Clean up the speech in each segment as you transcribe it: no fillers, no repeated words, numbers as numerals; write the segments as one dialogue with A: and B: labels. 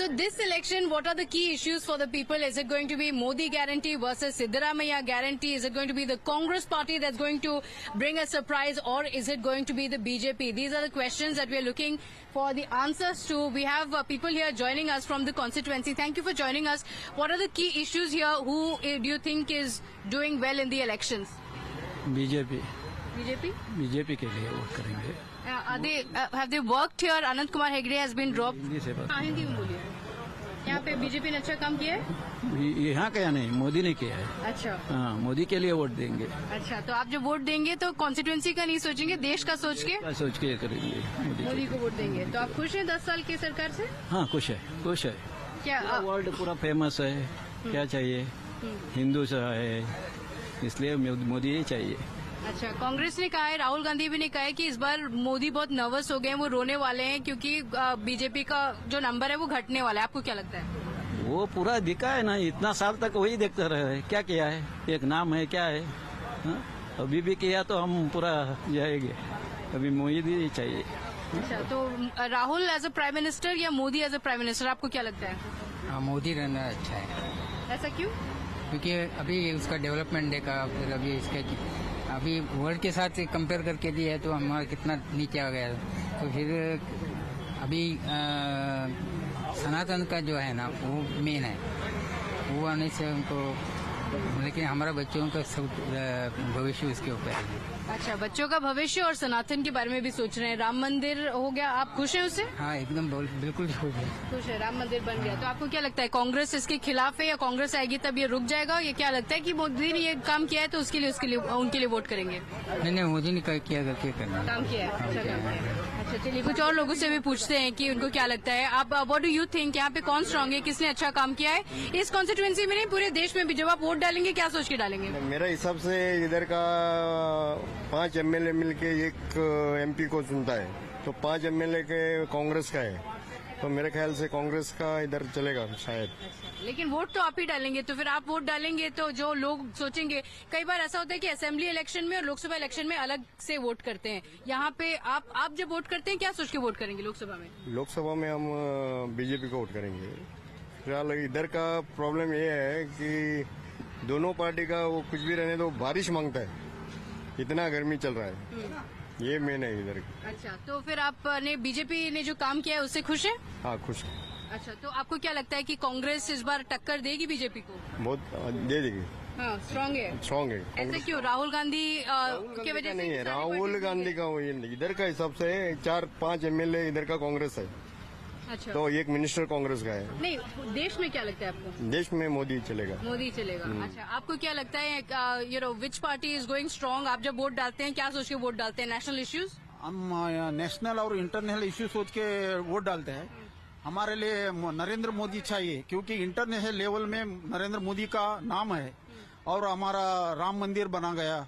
A: So this election, what are the key issues for the people? Is it going to be Modi guarantee versus Siddaramaiah guarantee? Is it going to be the Congress party that's going to bring a surprise, or is it going to be the BJP? These are the questions that we are looking for the answers to. We have people here joining us from the constituency. Thank you for joining us. What are the key issues here? Who do you think is doing well in the elections?
B: BJP
A: BJP?
B: BJP के लिए vote करेंगे।
A: Have they worked here? Anant Kumar Hegde has been dropped.
B: Hindi से बात।
A: हिंदी में बोलिए। यहाँ पे BJP ने अच्छा काम किया है?
B: यहाँ क्या नहीं, मोदी ने किया है।
A: अच्छा।
B: हाँ, मोदी के लिए वोट देंगे।
A: अच्छा, तो आप जब वोट देंगे तो कॉन्स्टिट्यूएंसी का नहीं सोचेंगे, देश का सोच के?
B: सोच के करेंगे।
A: मोदी को वोट देंगे। तो आप खुश हैं 10 साल की सरकार से?
B: हाँ, खुश है, खुश है।
A: क्या
B: वर्ल्ड पूरा फेमस है, क्या चाहिए? हिंदू से है, इसलिए मोदी ही चाहिए।
A: अच्छा, कांग्रेस ने कहा है, राहुल गांधी भी ने कहा है कि इस बार मोदी बहुत नर्वस हो गए हैं, वो रोने वाले हैं क्योंकि बीजेपी का जो नंबर है वो घटने वाला है। आपको क्या लगता है?
B: वो पूरा दिखा है ना, इतना साल तक वही देखते रहे। क्या किया है? एक नाम है, क्या है? हा? अभी भी किया तो हम पूरा जाएंगे। अभी मोदी ही चाहिए।
A: अच्छा, तो Rahul as a prime minister या Modi as a prime minister, आपको क्या लगता है?
C: मोदी रहना अच्छा है।
A: ऐसा क्यों?
C: क्योंकि अभी उसका डेवलपमेंट देखा, फिर अभी इसके अभी वर्ल्ड के साथ कंपेयर करके दिया है तो हमारा कितना नीचे आ गया। तो फिर अभी सनातन का जो है ना वो मेन है, वो आने से उनको, लेकिन हमारा बच्चों का सब भविष्य उसके ऊपर है।
A: अच्छा, बच्चों का भविष्य और सनातन के बारे में भी सोच रहे हैं। राम मंदिर हो गया, आप खुश हैं उससे?
C: हाँ, एकदम बिल्कुल
A: खुश है, राम मंदिर बन गया। तो आपको क्या लगता है, कांग्रेस इसके खिलाफ है या कांग्रेस आएगी तब ये रुक जाएगा? ये क्या लगता है कि मोदी ने ये काम किया है तो उसके लिए उनके लिए वोट करेंगे?
C: नहीं, मोदी ने किया करके करना
A: काम किया है। अच्छा काम किया है। अच्छा, चलिए कुछ और लोगों से भी पूछते हैं कि उनको क्या लगता है। आप व्हाट डू यू थिंक, यहाँ पे कौन स्ट्रांग है, किसने अच्छा काम किया है इस कॉन्स्टिट्यूएंसी में नहीं पूरे देश में भी? जब आप वोट डालेंगे क्या सोच के डालेंगे?
D: मेरा हिसाब से इधर का 5 एमएलए मिलके एक एमपी को चुनता है, तो 5 एमएलए के कांग्रेस का है, तो मेरे ख्याल से कांग्रेस का इधर चलेगा शायद।
A: लेकिन वोट तो आप ही डालेंगे, तो फिर आप वोट डालेंगे तो जो लोग सोचेंगे, कई बार ऐसा होता है कि असेंबली इलेक्शन में और लोकसभा इलेक्शन में अलग से वोट करते हैं। यहाँ पे आप जब वोट करते हैं क्या सोच के वोट करेंगे? लोकसभा में हम
D: बीजेपी को वोट करेंगे। फिलहाल इधर का प्रॉब्लम ये है कि दोनों पार्टी का वो कुछ भी रहने दो, बारिश मांगता है, इतना गर्मी चल रहा है, ये मेन है इधर।
A: अच्छा, तो फिर आपने बीजेपी ने जो काम किया है उससे खुश है?
D: हाँ, खुश है।
A: अच्छा, तो आपको क्या लगता है कि कांग्रेस इस बार टक्कर देगी बीजेपी को?
D: बहुत दे देगी।
A: हाँ, स्ट्रांग है। ऐसे क्यों? राहुल गांधी की वजह से
D: नहीं है, राहुल गांधी का वो इधर का हिसाब से 4-5 एमएलए इधर का कांग्रेस है।
A: अच्छा,
D: तो एक मिनिस्टर कांग्रेस का है।
A: नहीं, देश में क्या लगता है आपको?
D: देश में मोदी चलेगा।
A: अच्छा, आपको क्या लगता है विच पार्टी इज गोइंग स्ट्रांग? आप जब वोट डालते हैं क्या सोच के वोट डालते हैं? National issues?
E: हम नेशनल और इंटरनेशनल इश्यू सोच के वोट डालते हैं। हमारे लिए नरेंद्र मोदी चाहिए, क्योंकि इंटरनेशनल लेवल में नरेंद्र मोदी का नाम है और हमारा राम मंदिर बना गया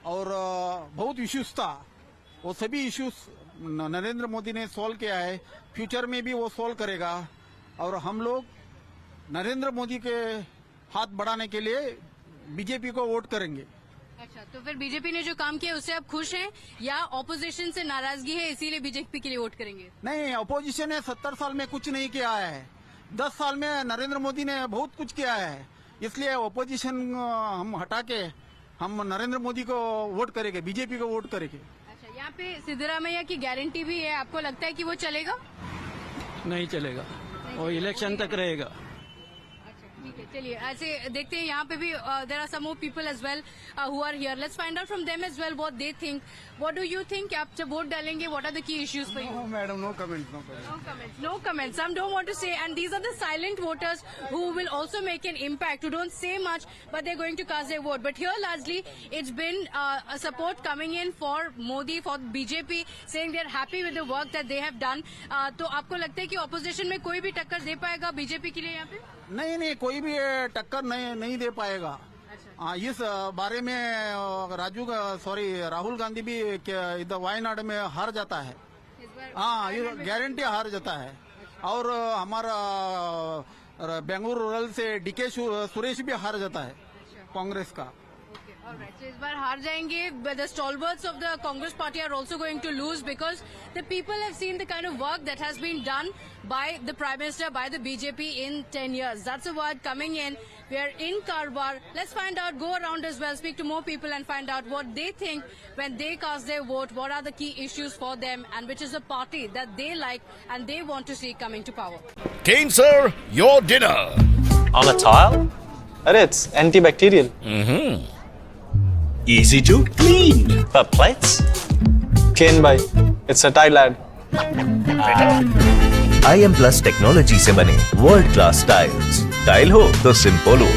E: और बहुत इश्यूज था, वो सभी इश्यूज नरेंद्र मोदी ने सॉल्व किया है, फ्यूचर में भी वो सॉल्व करेगा और हम लोग नरेंद्र मोदी के हाथ बढ़ाने के लिए बीजेपी को वोट करेंगे।
A: अच्छा, तो फिर बीजेपी ने जो काम किया उससे आप खुश हैं या ऑपोजिशन से नाराजगी है इसीलिए बीजेपी के लिए वोट करेंगे?
E: नहीं, ऑपोजिशन ने 70 साल में कुछ नहीं किया है, 10 साल में नरेंद्र मोदी ने बहुत कुछ किया है, इसलिए ऑपोजिशन हम हटा के हम नरेंद्र मोदी को वोट करेंगे, बीजेपी को वोट करेंगे।
A: अच्छा, यहाँ पे सिद्धरामैया की गारंटी भी है, आपको लगता है कि वो चलेगा?
B: नहीं चलेगा, वो इलेक्शन तक रहेगा।
A: ठीक है, चलिए ऐसे देखते हैं। यहाँ पे भी there are some more people as well who are here. Let's find out from them as well what they think. What do you think? आप जब वोट डालेंगे what are the key issues for you?
E: Madam, no comment.
A: No comments. Some don't want to say, and these are the silent voters who will also make an impact, who don't say much, but they're going to cast their vote. But here, largely, it's been a support coming in for Modi, for BJP, saying they're happy with the work that they have done. तो आपको लगता है कि opposition में कोई भी टक्कर दे पाएगा बीजेपी के लिए यहाँ पे?
E: नहीं, कोई भी टक्कर नहीं दे पाएगा। इस बारे में राहुल गांधी भी इधर वायनाड में हार जाता है। हाँ, ये गारंटी हार जाता है। और हमारा बेंगलुरु रूरल से डीके सुरेश भी हार जाता है कांग्रेस का।
A: Alright, so इस बार हार जाएंगे, but the stalwarts of the Congress party are also going to lose because the people have seen the kind of work that has been done by the Prime Minister, by the BJP in 10 years. That's a word coming in. We are in Karwar. Let's find out, go around as well, speak to more people and find out what they think when they cast their vote, what are the key issues for them and which is the party that they like and they want to see coming to power.
F: Kane sir, your dinner.
G: On a tile? It's antibacterial.
F: Easy to clean.
G: But plates? Kane bhai, it's a tile ad.
H: IM Plus technology से बने world class tiles. Tile हो तो simple हो।